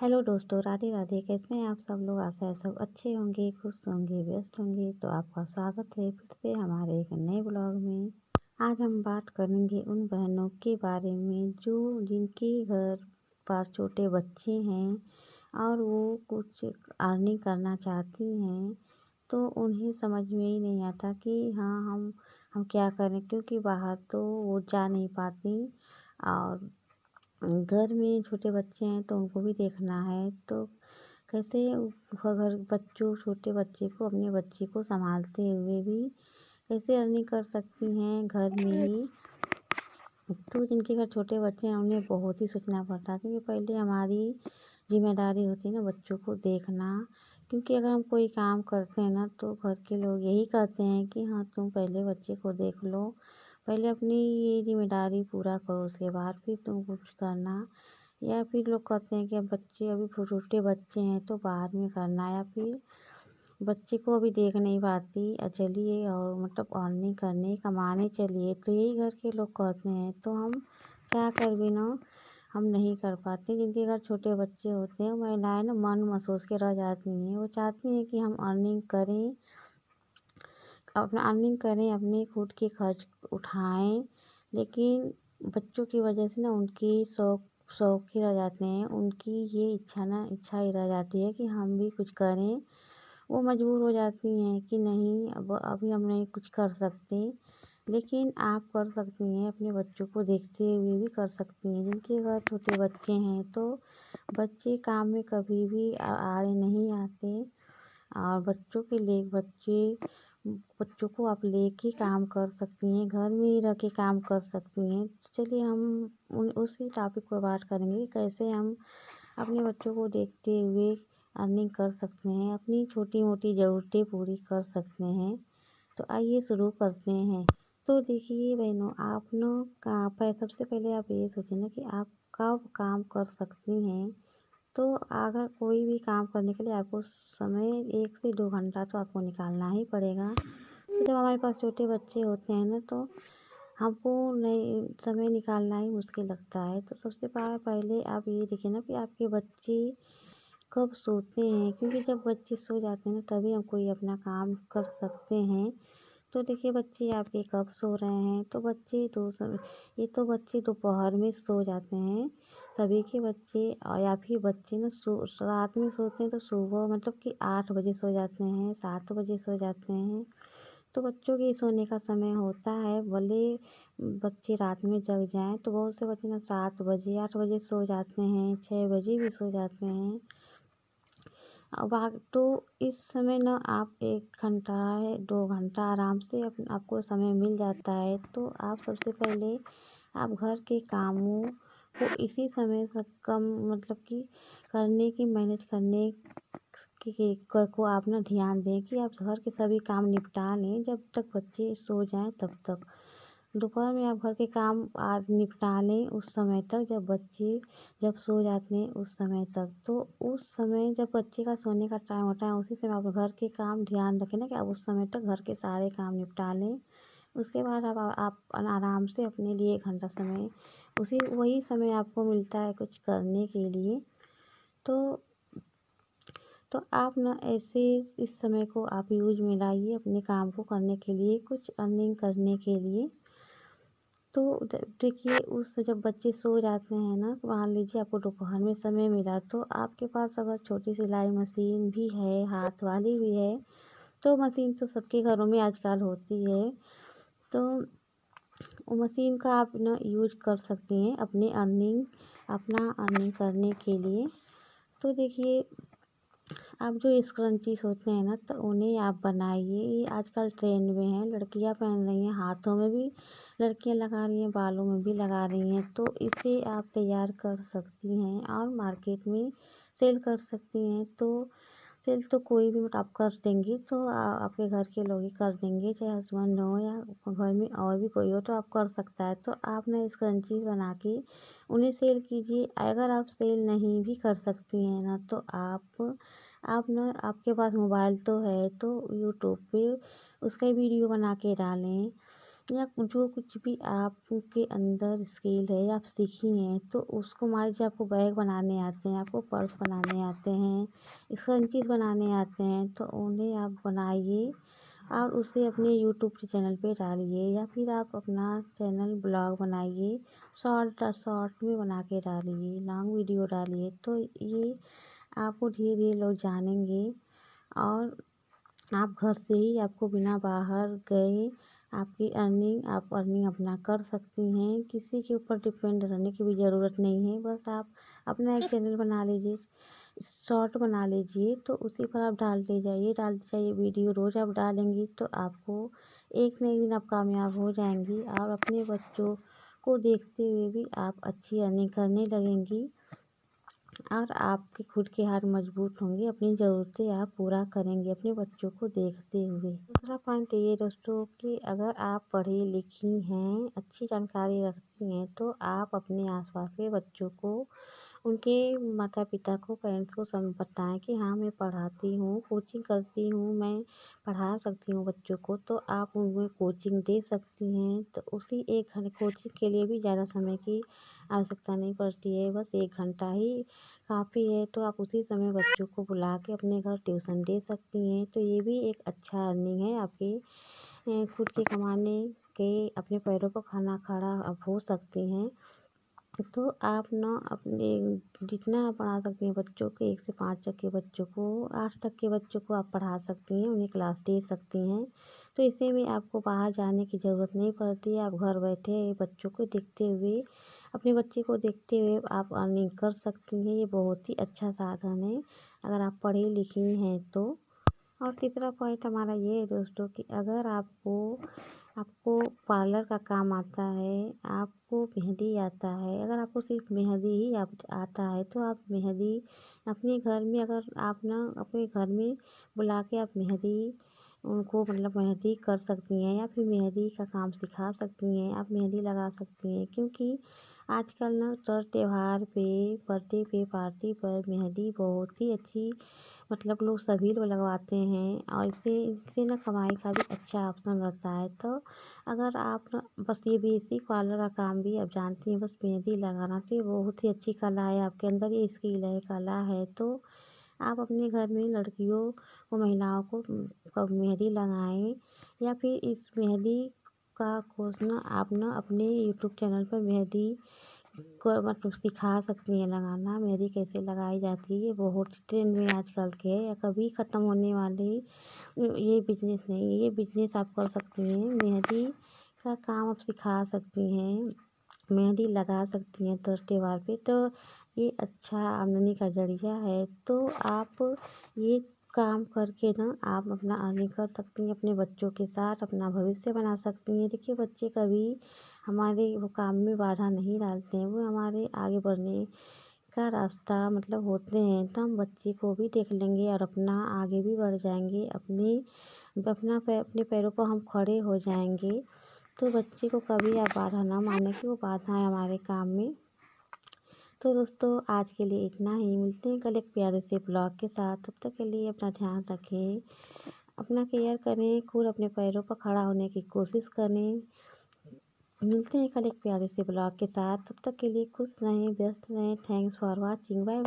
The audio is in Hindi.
हेलो दोस्तों, राधे राधे। कैसे हैं आप सब लोग? आशा है सब अच्छे होंगे, खुश होंगे, व्यस्त होंगे। तो आपका स्वागत है फिर से हमारे एक नए ब्लॉग में। आज हम बात करेंगे उन बहनों के बारे में जो जिनके घर पास छोटे बच्चे हैं और वो कुछ अर्निंग करना चाहती हैं, तो उन्हें समझ में ही नहीं आता कि हाँ हम क्या करें, क्योंकि बाहर तो वो जा नहीं पाती और घर में छोटे बच्चे हैं तो उनको भी देखना है। तो कैसे अगर छोटे बच्चे को, अपने बच्चे को संभालते हुए भी कैसे अर्निंग कर सकती हैं घर में ही। तो जिनके घर छोटे बच्चे हैं उन्हें बहुत ही सोचना पड़ता है, क्योंकि पहले हमारी जिम्मेदारी होती है ना बच्चों को देखना। क्योंकि अगर हम कोई काम करते हैं ना तो घर के लोग यही कहते हैं कि हाँ तुम पहले बच्चे को देख लो, पहले अपनी ये जिम्मेदारी पूरा करो, उसके बाद फिर तुम कुछ करना। या फिर लोग कहते हैं कि अब बच्चे अभी छोटे बच्चे हैं तो बाद में करना, या फिर बच्चे को अभी देख नहीं पाती, चलिए और मतलब अर्निंग करने कमाने चलिए, तो यही घर के लोग कहते हैं। तो हम क्या कर भी ना, हम नहीं कर पाते। जिनके घर छोटे बच्चे होते हैं महिलाएं ना मन महसूस के रह जाती हैं, वो चाहती हैं कि हम अर्निंग करें, अपने खुद के खर्च उठाएं। लेकिन बच्चों की वजह से ना उनकी शौक ही रह जाते हैं, उनकी ये इच्छा ही रह जाती है कि हम भी कुछ करें। वो मजबूर हो जाती हैं कि नहीं, अब अभी हम नहीं कुछ कर सकते। लेकिन आप कर सकती हैं, अपने बच्चों को देखते हुए भी कर सकती हैं। जिनके घर छोटे बच्चे हैं तो बच्चे काम में कभी भी आड़े नहीं आते, और बच्चों को आप लेके काम कर सकती हैं, घर में ही रह के काम कर सकती हैं। तो चलिए हम उसी टॉपिक पर बात करेंगे कि कैसे हम अपने बच्चों को देखते हुए अर्निंग कर सकते हैं, अपनी छोटी मोटी ज़रूरतें पूरी कर सकते हैं। तो आइए शुरू करते हैं। तो देखिए बहनों, आप लोग का सबसे पहले आप ये सोचें ना कि आप कब काम कर सकती हैं। तो अगर कोई भी काम करने के लिए आपको समय 1 से 2 घंटा तो आपको निकालना ही पड़ेगा। तो जब हमारे पास छोटे बच्चे होते हैं ना तो हमको नहीं समय निकालना ही मुश्किल लगता है। तो सबसे पहले आप ये देखिए ना कि आपके बच्चे कब सोते हैं, क्योंकि जब बच्चे सो जाते हैं ना तभी हम कोई अपना काम कर सकते हैं। तो देखिए बच्चे आपके कब सो रहे हैं, तो बच्चे दोपहर में सो जाते हैं। सभी के बच्चे, और या फिर बच्चे ना रात में सोते हैं तो सुबह मतलब कि 8 बजे सो जाते हैं, 7 बजे सो जाते हैं। तो बच्चों के सोने का समय होता है, भले बच्चे रात में जग जाएं तो बहुत से बच्चे ना 7 बजे 8 बजे सो जाते हैं, 6 बजे भी सो जाते हैं। तो इस समय ना आप 1 घंटा है 2 घंटा आराम से आपको समय मिल जाता है। तो आप सबसे पहले आप घर के कामों को इसी समय से कम मतलब कि करने की मैनेज करने को आप ना ध्यान दें कि आप घर के सभी काम निपटा लें जब तक बच्चे सो जाएं तब तक। दोपहर में आप घर के काम आज निपटा लें उस समय तक जब सो जाते हैं उस समय तक। तो उस समय जब बच्चे का सोने का टाइम होता है उसी समय आप घर के काम ध्यान रखें ना कि आप उस समय तक घर के सारे काम निपटा लें। उसके बाद आप आराम से अपने लिए 1 घंटा समय, वही समय आपको मिलता है कुछ करने के लिए। तो आप ना ऐसे इस समय को आप यूज में लाइए अपने काम को करने के लिए, कुछ अर्निंग करने के लिए। तो देखिए जब बच्चे सो जाते हैं ना, मान लीजिए आपको दोपहर में समय मिला तो आपके पास अगर छोटी सिलाई मशीन भी है, हाथ वाली भी है, तो मशीन तो सबके घरों में आजकल होती है। तो वो मशीन का आप ना यूज कर सकती हैं अपना अर्निंग करने के लिए। तो देखिए आप जो स्क्रंचीज होते हैं ना तो उन्हें आप बनाइए, ये आजकल ट्रेंड में है, लड़कियां पहन रही हैं, हाथों में भी लड़कियां लगा रही हैं, बालों में भी लगा रही हैं। तो इसे आप तैयार कर सकती हैं और मार्केट में सेल कर सकती हैं। तो सेल तो कोई भी आप कर देंगी, तो आपके घर के लोग ही कर देंगे, चाहे हस्बैंड हो या घर में और भी कोई हो तो आप कर सकता है। तो आप ना स्क्रंचीज बना के उन्हें सेल कीजिए। अगर आप सेल नहीं भी कर सकती हैं ना तो आप ना आपके पास मोबाइल तो है, तो यूट्यूब पे उसका वीडियो बना के डालें या जो कुछ भी आपके अंदर स्किल है या आप सीखी हैं, तो उसको मान लीजिए आपको बैग बनाने आते हैं, आपको पर्स बनाने आते हैं, स्क्रंचीज़ बनाने आते हैं, तो उन्हें आप बनाइए और उसे अपने यूट्यूब के चैनल पे डालिए या फिर आप अपना चैनल ब्लॉग बनाइए, शॉर्ट में बना के डालिए, लॉन्ग वीडियो डालिए। तो ये आपको धीरे धीरे लोग जानेंगे और आप घर से ही आपको बिना बाहर गए आप अर्निंग अपना कर सकती हैं। किसी के ऊपर डिपेंड रहने की भी ज़रूरत नहीं है। बस आप अपना एक चैनल बना लीजिए, शॉर्ट बना लीजिए, तो उसी पर आप डालते जाइए वीडियो रोज़ आप डालेंगी तो आपको एक न एक दिन आप कामयाब हो जाएंगी और अपने बच्चों को देखते हुए भी आप अच्छी अर्निंग करने लगेंगी और आपके खुद के हाथ मजबूत होंगे, अपनी ज़रूरतें आप पूरा करेंगे अपने बच्चों को देखते हुए। दूसरा पॉइंट ये दोस्तों कि अगर आप पढ़ी लिखी हैं, अच्छी जानकारी रखती हैं, तो आप अपने आसपास के बच्चों को, उनके माता पिता को, पेरेंट्स को सब बताएं कि हाँ मैं पढ़ाती हूँ, कोचिंग करती हूँ, मैं पढ़ा सकती हूँ बच्चों को, तो आप उन्हें कोचिंग दे सकती हैं। तो उसी एक घंटे कोचिंग के लिए भी ज़्यादा समय की आवश्यकता नहीं पड़ती है, बस 1 घंटा ही काफ़ी है। तो आप उसी समय बच्चों को बुला के अपने घर ट्यूशन दे सकती हैं। तो ये भी एक अच्छा अर्निंग है आपके खुद के कमाने के, अपने पैरों पर खाना खड़ा आप हो सकती हैं। तो आप ना अपने जितना आप पढ़ा सकती हैं बच्चों के 1 से 5 तक के बच्चों को, 8 तक के बच्चों को आप पढ़ा सकती हैं, उन्हें क्लास दे सकती हैं। तो इससे में आपको बाहर जाने की ज़रूरत नहीं पड़ती है। आप घर बैठे बच्चों को देखते हुए, अपने बच्चे को देखते हुए आप अर्निंग कर सकती हैं। ये बहुत ही अच्छा साधन है अगर आप पढ़ी लिखी हैं तो। और तीसरा पॉइंट हमारा ये है दोस्तों कि अगर आपको पार्लर का काम आता है, आपको मेहंदी आता है, अगर आपको सिर्फ मेहंदी ही आप आता है तो आप मेहंदी अपने घर में, अगर आप ना अपने घर में बुला के आप मेहंदी उनको मतलब मेहंदी कर सकती हैं या फिर मेहंदी का काम सिखा सकती हैं, आप मेहंदी लगा सकती हैं। क्योंकि आजकल ना हर त्योहार पे, बर्थडे पे, पार्टी पर मेहंदी बहुत ही अच्छी, मतलब लोग सभी लोग लगवाते हैं और इससे ना कमाई का भी अच्छा ऑप्शन रहता है। तो अगर आप ना बस ये बेसिक पार्लर का काम भी आप जानती हैं, बस मेहंदी लगाना, तो ये बहुत ही अच्छी कला है, आपके अंदर ये स्किल है, कला है। तो आप अपने घर में लड़कियों को, महिलाओं को मेहंदी लगाएं या फिर इस मेहंदी का कोर्स ना आप ना अपने यूट्यूब चैनल पर मेहंदी को मतलब सिखा सकती हैं लगाना, मेहंदी कैसे लगाई जाती है। ये बहुत ट्रेंड में आजकल के है या कभी ख़त्म होने वाली ये बिजनेस नहीं है। ये बिजनेस आप कर सकती हैं, मेहंदी का काम आप सिखा सकती हैं, मेहंदी लगा सकती हैं तर त्योहार पे। तो ये अच्छा आमदनी का ज़रिया है। तो आप ये काम करके ना आप अपना अर्निंग कर सकती हैं, अपने बच्चों के साथ अपना भविष्य बना सकती हैं। देखिए बच्चे कभी हमारे वो काम में बाधा नहीं डालते हैं, वो हमारे आगे बढ़ने का रास्ता मतलब होते हैं। तो हम बच्चे को भी देख लेंगे और अपना आगे भी बढ़ जाएंगे, अपने पैरों पर हम खड़े हो जाएंगे। तो बच्चे को कभी आप बाधा ना माने कि वो बाधा है हमारे काम में। तो दोस्तों आज के लिए इतना ही, मिलते हैं कल एक प्यारे से ब्लॉग के साथ। तब तक के लिए अपना ध्यान रखें, अपना केयर करें, खुद अपने पैरों पर खड़ा होने की कोशिश करें। मिलते हैं कल एक प्यारे से ब्लॉग के साथ, तब तक के लिए खुश रहें, व्यस्त रहें। Thanks for watching, bye bye.